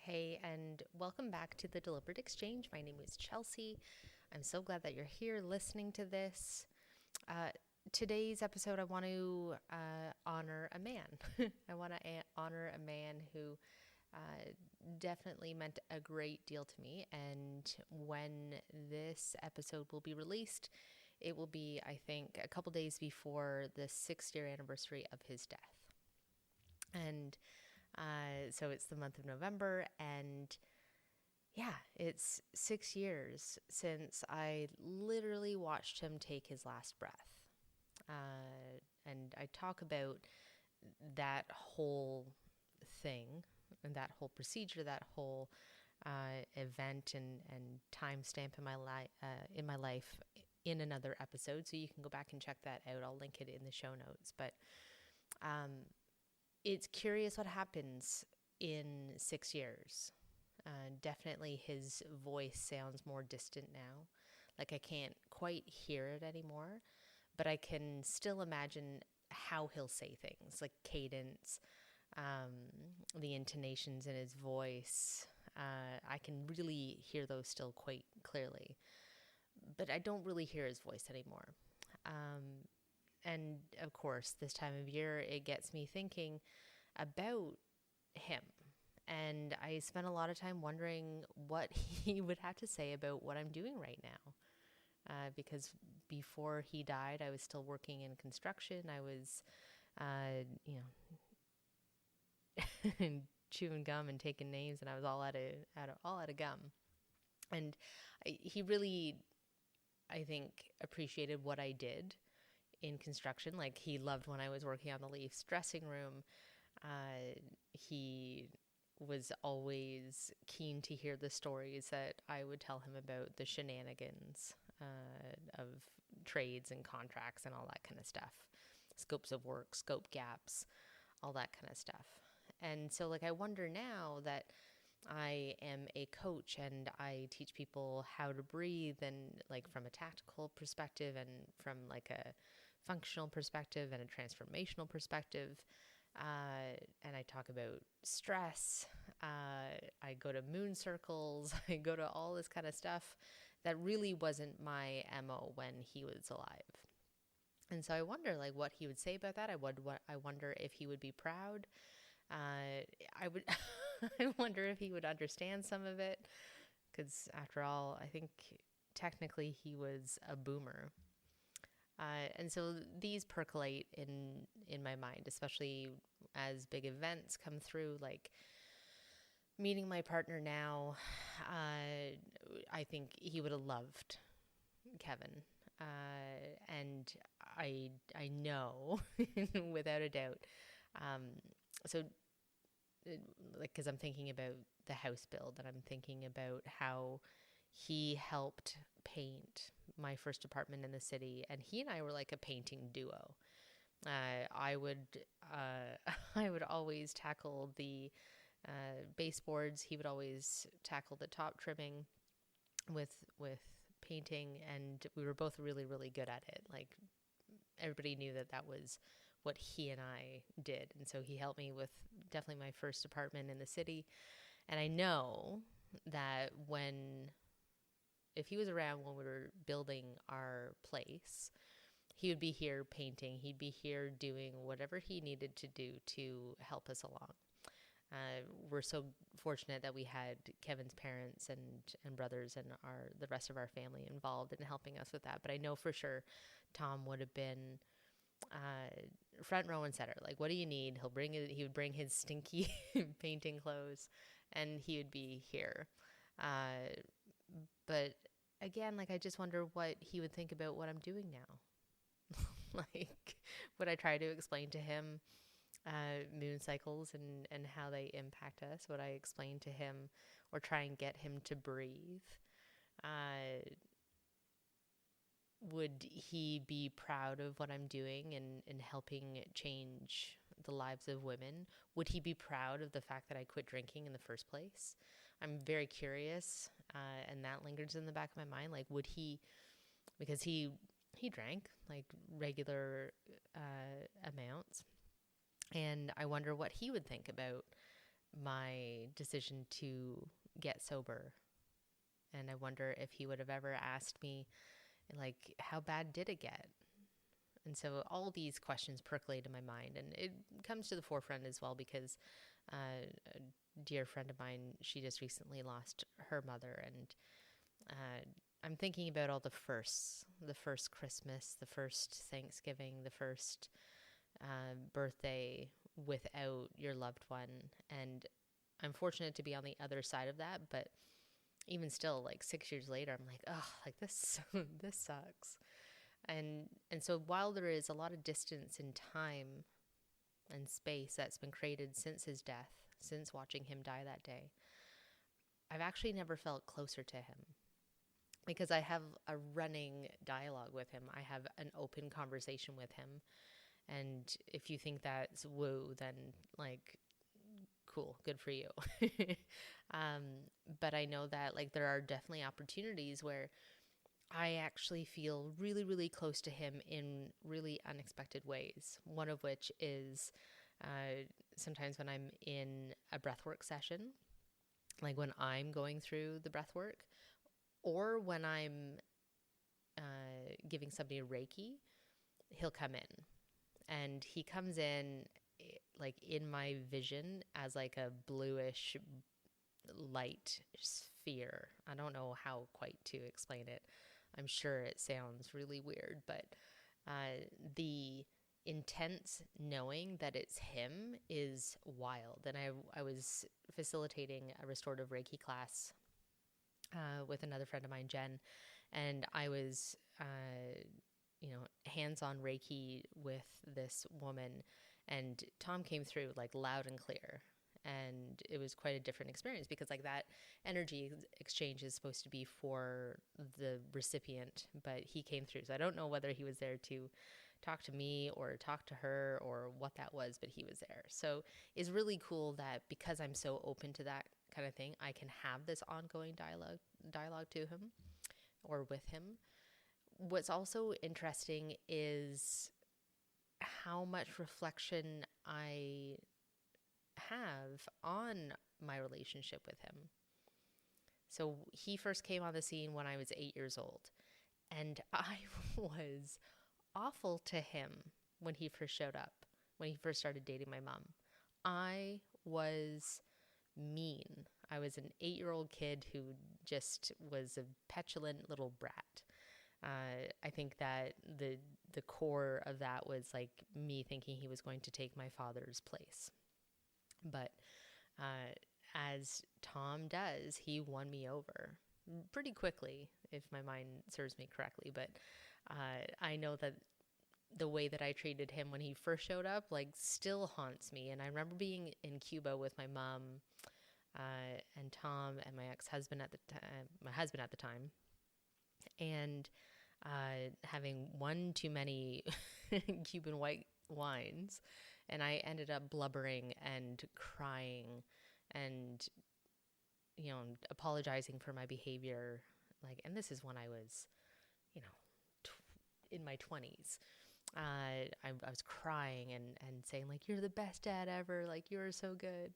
Hey, and welcome back to the Deliberate Exchange. My name is Chelsea. I'm so glad that you're here listening to this. Uh, Today's episode, I want to honor a man. I want to honor a man who definitely meant a great deal to me. And when this episode will be released, it will be, I think, a couple days before the 6th-year anniversary of his death. And so it's the month of November, and yeah, it's 6 years since I literally watched him take his last breath. And I talk about that whole thing and that whole procedure, that whole event and timestamp in my life in another episode. So you can go back and check that out. I'll link it in the show notes. But it's curious what happens in 6 years. Definitely his voice sounds more distant now. Like I can't quite hear it anymore, but I can still imagine how he'll say things, like cadence, the intonations in his voice. I can really hear those still quite clearly, but I don't really hear his voice anymore. And of course, this time of year, it gets me thinking about him. And I spent a lot of time wondering what he would have to say about what I'm doing right now. Because before he died, I was still working in construction. I was, chewing gum and taking names, and I was all out of gum. And he really, I think, appreciated what I did in construction. Like he loved when I was working on the Leafs dressing room. He was always keen to hear the stories that I would tell him about the shenanigans of trades and contracts and all that kind of stuff, scopes of work, scope gaps, all that kind of stuff. And so like I wonder now that I am a coach and I teach people how to breathe, and like from a tactical perspective and from like a functional perspective and a transformational perspective. And I talk about stress. I go to moon circles. I go to all this kind of stuff that really wasn't my MO when he was alive. And so I wonder like what he would say about that. I wonder if he would be proud. I would. I wonder if he would understand some of it, because after all, I think technically he was a boomer. And so these percolate in my mind, especially as big events come through, like meeting my partner now. I think he would have loved Kevin. And I know without a doubt. So like, because I'm thinking about the house build, and I'm thinking about how he helped paint my first apartment in the city, and he and I were like a painting duo. I would I would always tackle the baseboards. He would always tackle the top trimming with painting, and we were both really, really good at it. Like everybody knew that was what he and I did. And so he helped me with definitely my first apartment in the city. And I know that if he was around when we were building our place, he would be here painting. He'd be here doing whatever he needed to do to help us along. We're so fortunate that we had Kevin's parents and brothers and the rest of our family involved in helping us with that. But I know for sure Tom would have been front row and center. Like, what do you need? He would bring his stinky painting clothes, and he would be here. But again, like I just wonder what he would think about what I'm doing now. Like, would I try to explain to him moon cycles and how they impact us? Would I explain to him or try and get him to breathe? Would he be proud of what I'm doing and helping change the lives of women? Would he be proud of the fact that I quit drinking in the first place? I'm very curious, and that lingers in the back of my mind. Like, would he, because he drank like regular amounts, and I wonder what he would think about my decision to get sober. And I wonder if he would have ever asked me, like, how bad did it get? And so all these questions percolate in my mind, and it comes to the forefront as well because a dear friend of mine, she just recently lost her mother, and I'm thinking about all the first Christmas, the first Thanksgiving, the first birthday without your loved one. And I'm fortunate to be on the other side of that, but even still, like 6 years later, I'm like, oh, like this, this sucks. And so while there is a lot of distance in time and space that's been created since his death, since watching him die that day, I've actually never felt closer to him because I have a running dialogue with him. I have an open conversation with him. And if you think that's woo, then like, cool, good for you. But I know that like there are definitely opportunities where I actually feel really, really close to him in really unexpected ways. One of which is sometimes when I'm in a breathwork session, like when I'm going through the breathwork, or when I'm giving somebody a Reiki, he'll come in. And he comes in like in my vision as like a bluish light sphere. I don't know how quite to explain it. I'm sure it sounds really weird, but the intense knowing that it's him is wild. And I was facilitating a restorative Reiki class with another friend of mine, Jen, and I was, hands-on Reiki with this woman, and Tom came through like loud and clear. And it was quite a different experience because like that energy exchange is supposed to be for the recipient, but he came through. So I don't know whether he was there to talk to me or talk to her or what that was, but he was there. So it's really cool that because I'm so open to that kind of thing, I can have this ongoing dialogue to him or with him. What's also interesting is how much reflection I have on my relationship with him. So he first came on the scene when I was 8 years old, and I was awful to him when he first showed up, when he first started dating my mom. I was mean. I was an 8-year-old kid who just was a petulant little brat. I think that the core of that was like me thinking he was going to take my father's place. But as Tom does, he won me over pretty quickly, if my mind serves me correctly. But I know that the way that I treated him when he first showed up, like, still haunts me. And I remember being in Cuba with my mom and Tom and my ex-husband at my husband at the time, and having one too many Cuban white wines. And I ended up blubbering and crying and, apologizing for my behavior. And this is when I was, in my 20s. I was crying and saying, like, you're the best dad ever. Like, you're so good.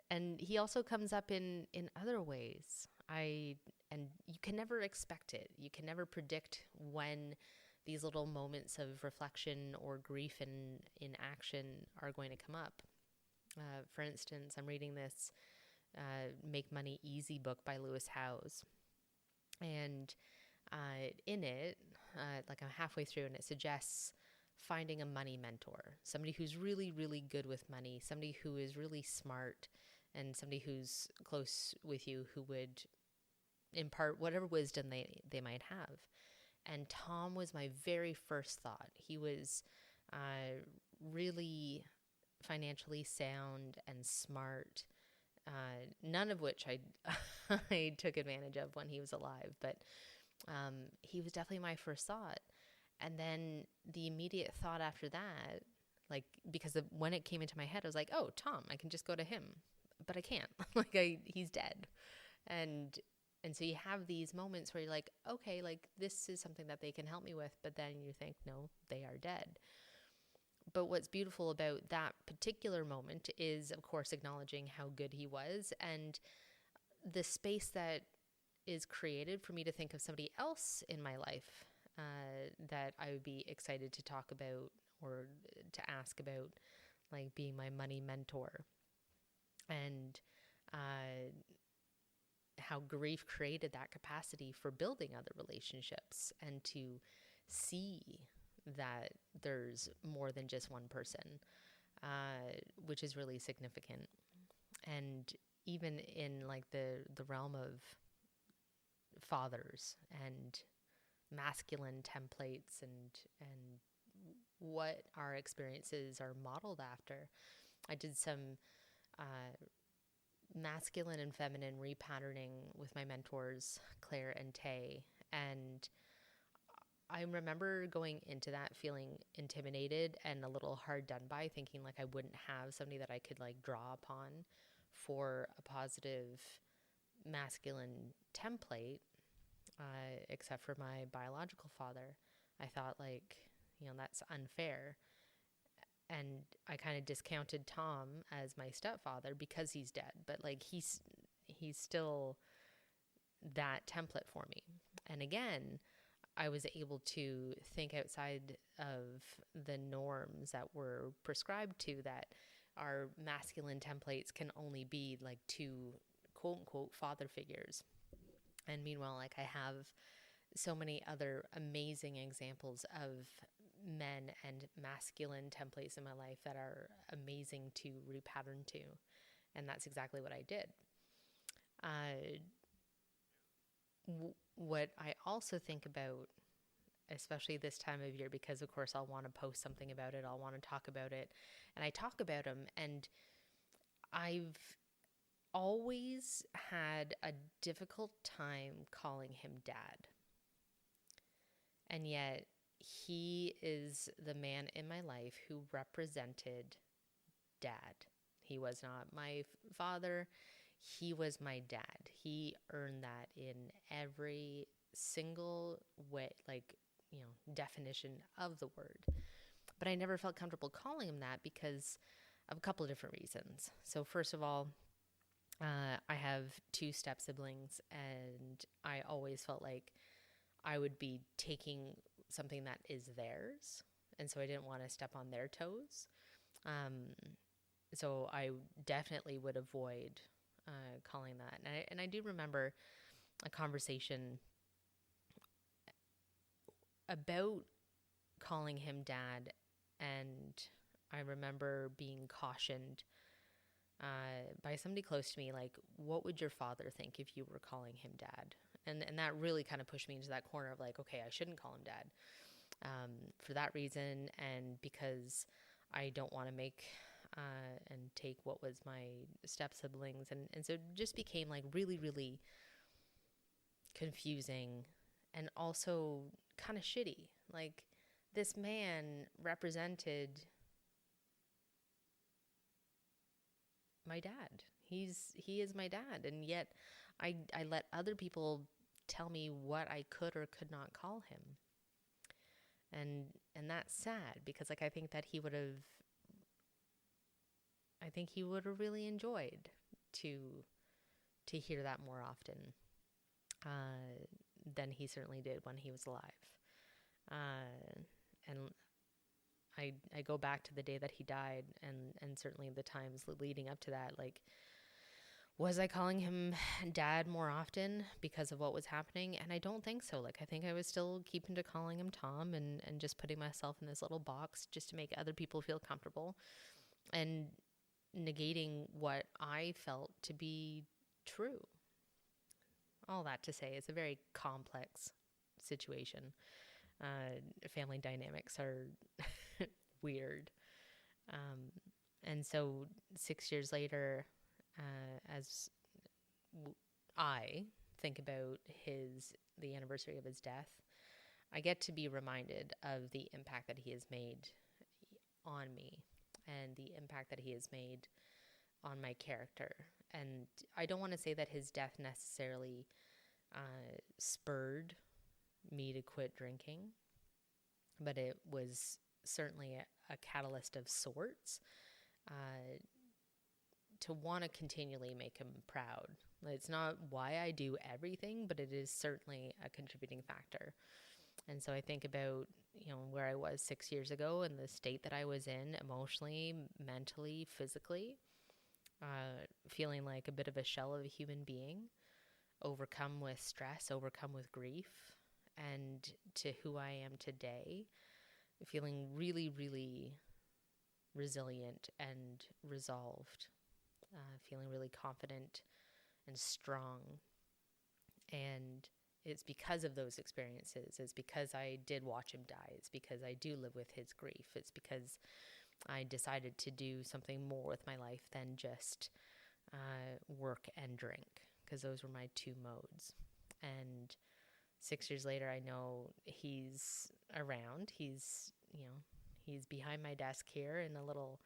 And he also comes up in other ways. And you can never expect it. You can never predict when these little moments of reflection or grief in action are going to come up. For instance, I'm reading this Make Money Easy book by Lewis Howes. And in it, I'm halfway through, and it suggests finding a money mentor, somebody who's really, really good with money, somebody who is really smart, and somebody who's close with you who would impart whatever wisdom they might have. And Tom was my very first thought. He was really financially sound and smart, none of which I took advantage of when he was alive. But he was definitely my first thought. And then the immediate thought after that, because when it came into my head, I was like, oh, Tom, I can just go to him. But I can't. He's dead. And so you have these moments where you're like, okay, this is something that they can help me with, but then you think, no, they are dead. But what's beautiful about that particular moment is, of course, acknowledging how good he was, and the space that is created for me to think of somebody else in my life that I would be excited to talk about or to ask about, like being my money mentor. And how grief created that capacity for building other relationships and to see that there's more than just one person, which is really significant. And even in like the realm of fathers and masculine templates and what our experiences are modeled after, I did some masculine and feminine repatterning with my mentors, Claire and Tay. And I remember going into that feeling intimidated and a little hard done by, thinking like I wouldn't have somebody that I could like draw upon for a positive masculine template, except for my biological father. I thought like, that's unfair. And I kind of discounted Tom as my stepfather because he's dead, but like he's still that template for me. And again, I was able to think outside of the norms that were prescribed to, that our masculine templates can only be like two quote unquote father figures. And meanwhile, like I have so many other amazing examples of men and masculine templates in my life that are amazing to repattern to. And that's exactly what I did. What I also think about, especially this time of year, because of course I'll want to post something about it, I'll want to talk about it, and I talk about him, and I've always had a difficult time calling him dad. And yet he is the man in my life who represented dad. He was not my father. He was my dad. He earned that in every single way, like, definition of the word. But I never felt comfortable calling him that because of a couple of different reasons. So first of all, I have two step siblings, and I always felt like I would be taking something that is theirs, and so I didn't want to step on their toes. So I definitely would avoid calling that. And I do remember a conversation about calling him dad, and I remember being cautioned by somebody close to me, like, what would your father think if you were calling him dad? And that really kind of pushed me into that corner of like, okay, I shouldn't call him dad for that reason, and because I don't want to make and take what was my step siblings, and so it just became like really, really confusing and also kind of shitty. Like, this man represented my dad. He is my dad, and yet I let other people tell me what I could or could not call him. And that's sad, because like I think he would have really enjoyed to hear that more often than he certainly did when he was alive. And I go back to the day that he died, and certainly the times leading up to that, like, was I calling him dad more often because of what was happening? And I don't think so. Like, I think I was still keeping to calling him Tom, and just putting myself in this little box just to make other people feel comfortable, and negating what I felt to be true. All that to say, it's a very complex situation. Family dynamics are weird. And so 6 years later, as I think about the anniversary of his death, I get to be reminded of the impact that he has made on me, and the impact that he has made on my character. And I don't want to say that his death necessarily spurred me to quit drinking, but it was certainly a catalyst of sorts, uh, to want to continually make him proud. It's not why I do everything, but it is certainly a contributing factor. And so I think about, where I was 6 years ago and the state that I was in emotionally, mentally, physically, feeling like a bit of a shell of a human being, overcome with stress, overcome with grief, and to who I am today, feeling really, really resilient and resolved, feeling really confident and strong. And it's because of those experiences. It's because I did watch him die. It's because I do live with his grief. It's because I decided to do something more with my life than just work and drink, because those were my two modes. And 6 years later, I know he's around. He's behind my desk here in a little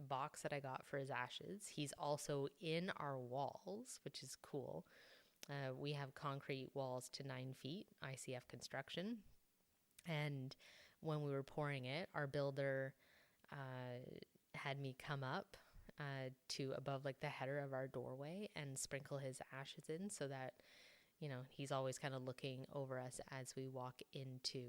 box that I got for his ashes. He's also in our walls, which is cool. We have concrete walls to 9 feet, ICF construction. And when we were pouring it, our builder had me come up to above like the header of our doorway and sprinkle his ashes in, so that, he's always kind of looking over us as we walk into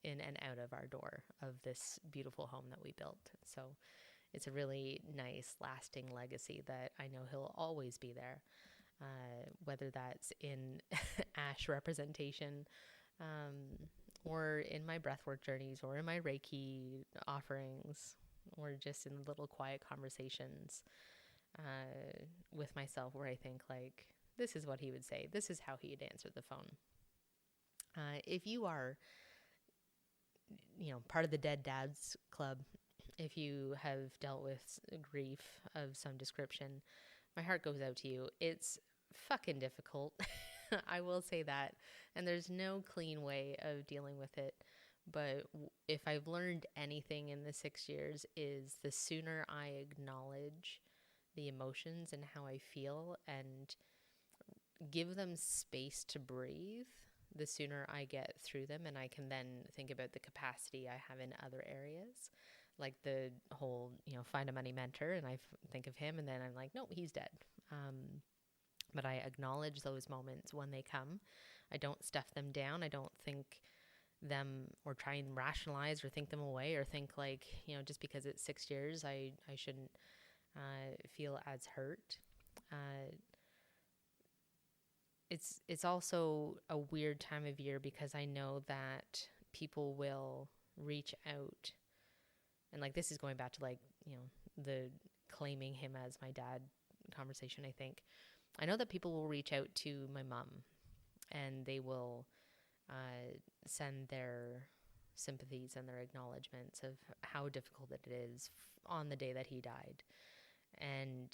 in and out of our door of this beautiful home that we built. So it's a really nice, lasting legacy that I know he'll always be there, whether that's in ash representation, or in my breathwork journeys, or in my Reiki offerings, or just in little quiet conversations with myself, where I think like, this is what he would say. This is how he'd answer the phone. If you are, part of the Dead Dads Club, if you have dealt with grief of some description, my heart goes out to you. It's fucking difficult. I will say that. And there's no clean way of dealing with it. But if I've learned anything in the 6 years, is the sooner I acknowledge the emotions and how I feel and give them space to breathe, the sooner I get through them, and I can then think about the capacity I have in other areas. Like the whole, find a money mentor, and I think of him, and then I'm like, no, he's dead. But I acknowledge those moments when they come. I don't stuff them down. I don't think them or try and rationalize or think them away, or think like, just because it's 6 years, I shouldn't feel as hurt. It's also a weird time of year, because I know that people will reach out. And like, this is going back to like, the claiming him as my dad conversation, I think. I know that people will reach out to my mom, and they will send their sympathies and their acknowledgments of how difficult it is on the day that he died. And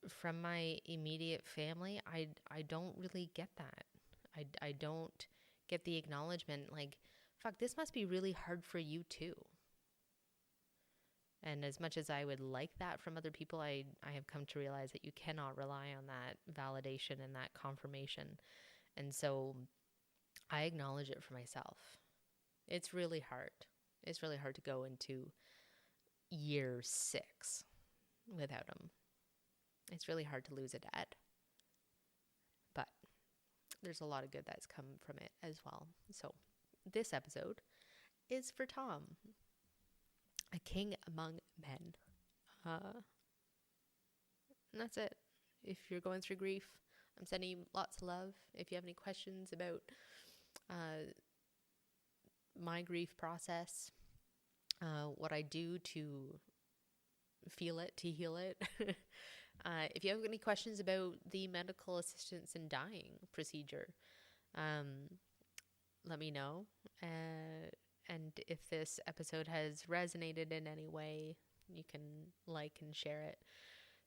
from my immediate family, I don't really get that. I don't get the acknowledgement, like, fuck, this must be really hard for you too. And as much as I would like that from other people, I have come to realize that you cannot rely on that validation and that confirmation. And so I acknowledge it for myself. It's really hard. It's really hard to go into year 6 without him. It's really hard to lose a dad. But there's a lot of good that's come from it as well. So this episode is for Tom, a king among men. And that's it. If you're going through grief, I'm sending you lots of love. If you have any questions about my grief process, what I do to feel it, to heal it. If you have any questions about the medical assistance in dying procedure, let me know. And if this episode has resonated in any way, you can like and share it.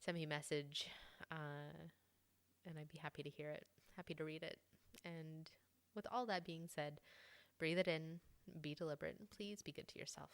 Send me a message, and I'd be happy to hear it, happy to read it. And with all that being said, breathe it in, be deliberate, and please be good to yourself.